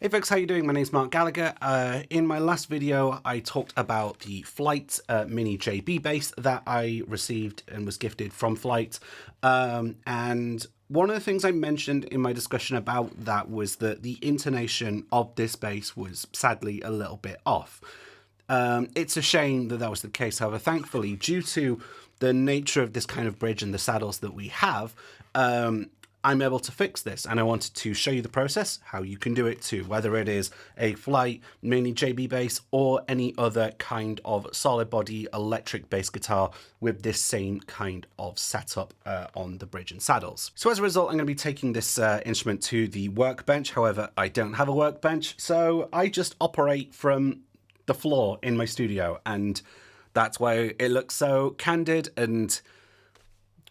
Hey folks, how you doing? My name's Marc Gallagher. In my last video, I talked about the Flight Mini JB bass that I received and was gifted from Flight. And one of the things I mentioned in my discussion about that was that the intonation of this bass was sadly a little bit off. It's a shame that that was the case. However, thankfully, due to the nature of this kind of bridge and the saddles that we have, I'm able to fix this, and I wanted to show you the process, how you can do it too, whether it is a Flight Mini JB bass or any other kind of solid body electric bass guitar with this same kind of setup on the bridge and saddles. So as a result, I'm going to be taking this instrument to the workbench. However, I don't have a workbench, so I just operate from the floor in my studio, and that's why it looks so candid and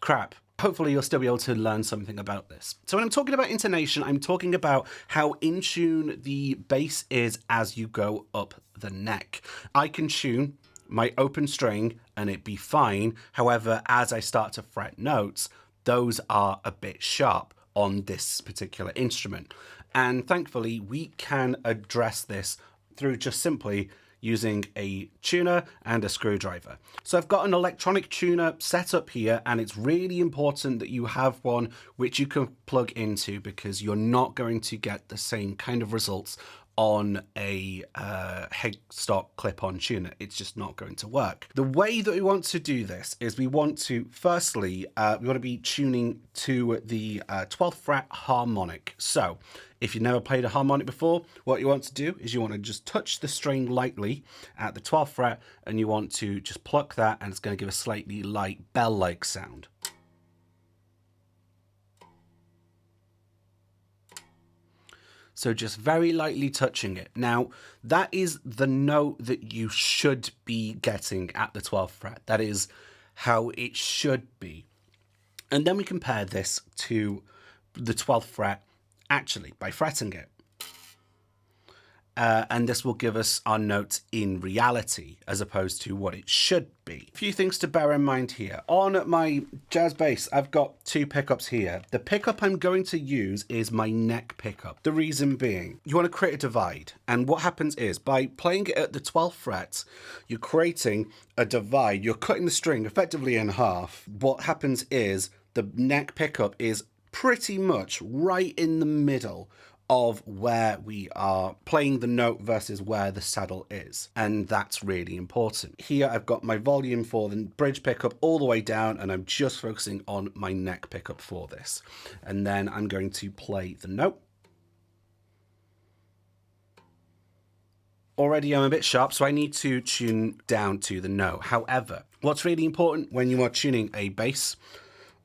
crap. Hopefully you'll still be able to learn something about this. So when I'm talking about intonation, I'm talking about how in tune the bass is as you go up the neck. I can tune my open string and it be fine. However, as I start to fret notes, those are a bit sharp on this particular instrument. And thankfully, we can address this through just simply using a tuner and a screwdriver. So I've got an electronic tuner set up here, and it's really important that you have one which you can plug into, because you're not going to get the same kind of results on a headstock clip-on tuner. It's just not going to work. The way that we want to do this is we want to, firstly, we want to be tuning to the 12th fret harmonic. So if you've never played a harmonic before, what you want to do is you want to just touch the string lightly at the 12th fret, and you want to just pluck that, and it's going to give a slightly light bell-like sound. So just very lightly touching it. Now, that is the note that you should be getting at the 12th fret. That is how it should be. And then we compare this to the 12th fret actually by fretting it. And this will give us our notes in reality as opposed to what it should be. A few things to bear in mind here. On my jazz bass, I've got two pickups here. The pickup I'm going to use is my neck pickup. The reason being, you want to create a divide. And what happens is, by playing it at the 12th fret, you're creating a divide. You're cutting the string effectively in half. What happens is the neck pickup is pretty much right in the middle of where we are playing the note versus where the saddle is. And that's really important. Here I've got my volume for the bridge pickup all the way down, and I'm just focusing on my neck pickup for this. And then I'm going to play the note. Already I'm a bit sharp, so I need to tune down to the note. However, what's really important when you are tuning a bass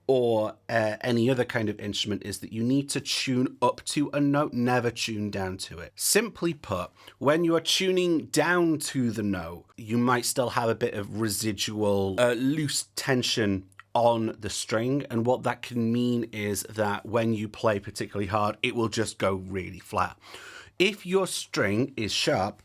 or any other kind of instrument is that you need to tune up to a note, never tune down to it. Simply put, when you are tuning down to the note, you might still have a bit of residual loose tension on the string, and what that can mean is that when you play particularly hard, it will just go really flat. If your string is sharp,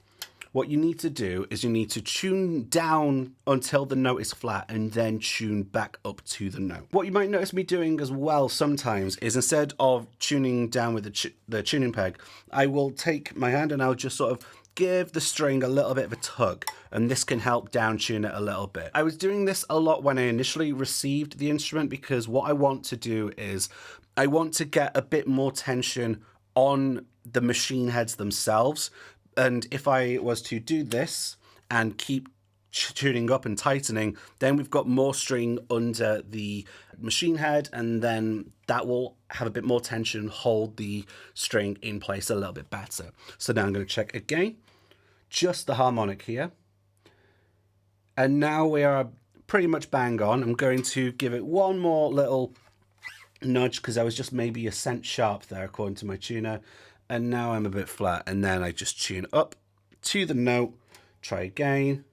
what you need to do is you need to tune down until the note is flat and then tune back up to the note. What you might notice me doing as well sometimes is, instead of tuning down with the tuning peg, I will take my hand and I'll just sort of give the string a little bit of a tug, and this can help down tune it a little bit. I was doing this a lot when I initially received the instrument, because what I want to do is I want to get a bit more tension on the machine heads themselves. And if I was to do this and keep tuning up and tightening, then we've got more string under the machine head, and then that will have a bit more tension, hold the string in place a little bit better. So now I'm going to check again, just the harmonic here. And now we are pretty much bang on. I'm going to give it one more little nudge, because I was just maybe a cent sharp there according to my tuner. And now I'm a bit flat, and then I just tune up to the note, try again.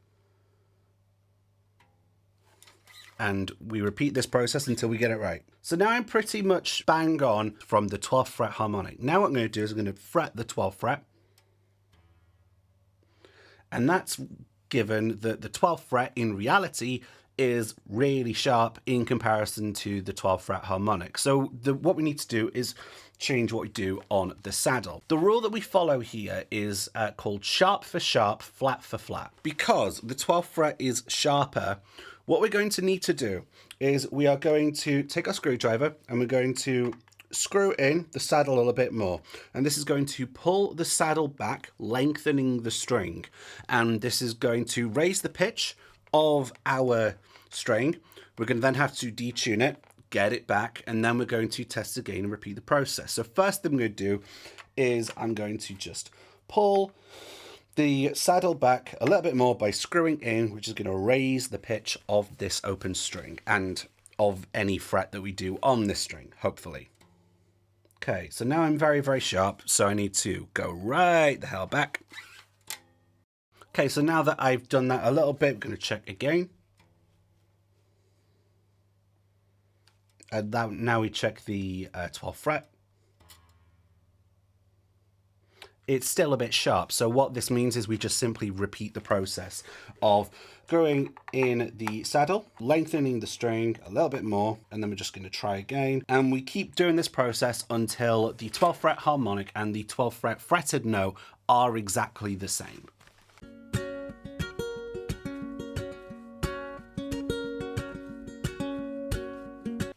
And we repeat this process until we get it right. So now I'm pretty much bang on from the 12th fret harmonic. Now what I'm going to do is I'm going to fret the 12th fret. And that's given that the 12th fret in reality is really sharp in comparison to the 12th fret harmonic. So what we need to do is change what we do on the saddle. The rule that we follow here is called sharp for sharp, flat for flat. Because the 12th fret is sharper, what we're going to need to do is we are going to take our screwdriver and we're going to screw in the saddle a little bit more, and this is going to pull the saddle back, lengthening the string, and this is going to raise the pitch of our string. We're going to then have to detune it, get it back, and then we're going to test again and repeat the process. So first thing I'm going to do is I'm going to just pull the saddle back a little bit more by screwing in, which is going to raise the pitch of this open string and of any fret that we do on this string, hopefully. Okay, so now I'm very, very sharp, so I need to go right the hell back. Okay, so now that I've done that a little bit, I'm going to check again. And now we check the 12th fret. It's still a bit sharp, so what this means is we just simply repeat the process of screwing in the saddle, lengthening the string a little bit more, and then we're just going to try again. And we keep doing this process until the 12th fret harmonic and the 12th fret fretted note are exactly the same.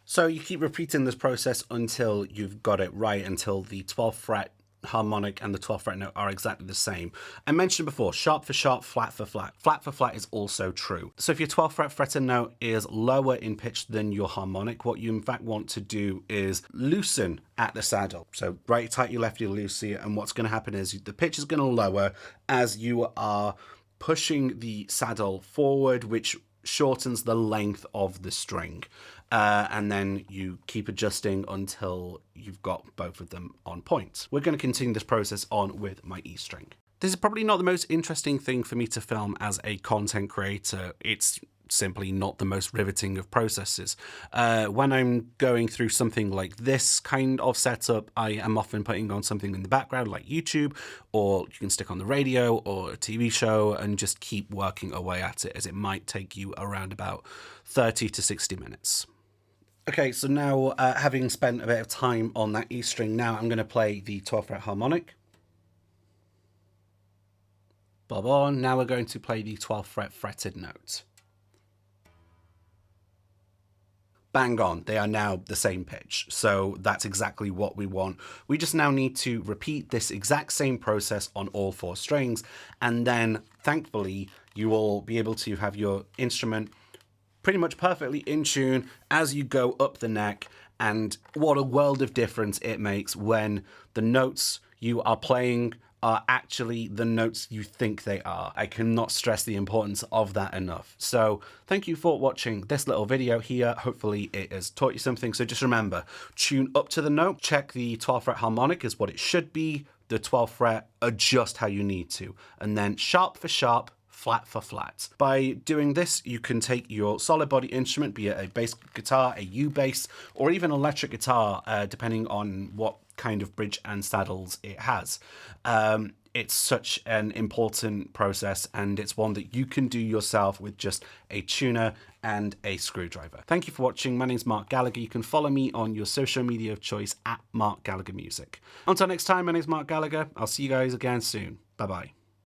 So you keep repeating this process until you've got it right, until the 12th fret harmonic and the 12th fret note are exactly the same. I mentioned before, sharp for sharp, flat for flat. Flat for flat is also true. So if your 12th fret fretted note is lower in pitch than your harmonic, what you in fact want to do is loosen at the saddle. So right tight your left ear loosely, and what's going to happen is the pitch is going to lower as you are pushing the saddle forward, which shortens the length of the string. And then you keep adjusting until you've got both of them on point. We're going to continue this process on with my E string. This is probably not the most interesting thing for me to film as a content creator. It's simply not the most riveting of processes. When I'm going through something like this kind of setup, I am often putting on something in the background like YouTube, or you can stick on the radio or a TV show and just keep working away at it, as it might take you around about 30 to 60 minutes. Okay, so now having spent a bit of time on that E string, now I'm going to play the 12th fret harmonic. Bob on. Now we're going to play the 12th fret fretted note. Bang on, they are now the same pitch. So that's exactly what we want. We just now need to repeat this exact same process on all 4 strings, and then thankfully you will be able to have your instrument pretty much perfectly in tune as you go up the neck. And what a world of difference it makes when the notes you are playing are actually the notes you think they are. I cannot stress the importance of that enough. So thank you for watching this little video here. Hopefully it has taught you something. So just remember, tune up to the note, check the 12th fret harmonic is what it should be, the 12th fret, adjust how you need to, and then sharp for sharp, flat for flat. By doing this, you can take your solid body instrument, be it a bass guitar, a U-bass, or even electric guitar, depending on what kind of bridge and saddles it has. It's such an important process, and it's one that you can do yourself with just a tuner and a screwdriver. Thank you for watching. My name's Marc Gallagher. You can follow me on your social media of choice at Marc Gallagher Music. Until next time, my name's Marc Gallagher. I'll see you guys again soon. Bye-bye.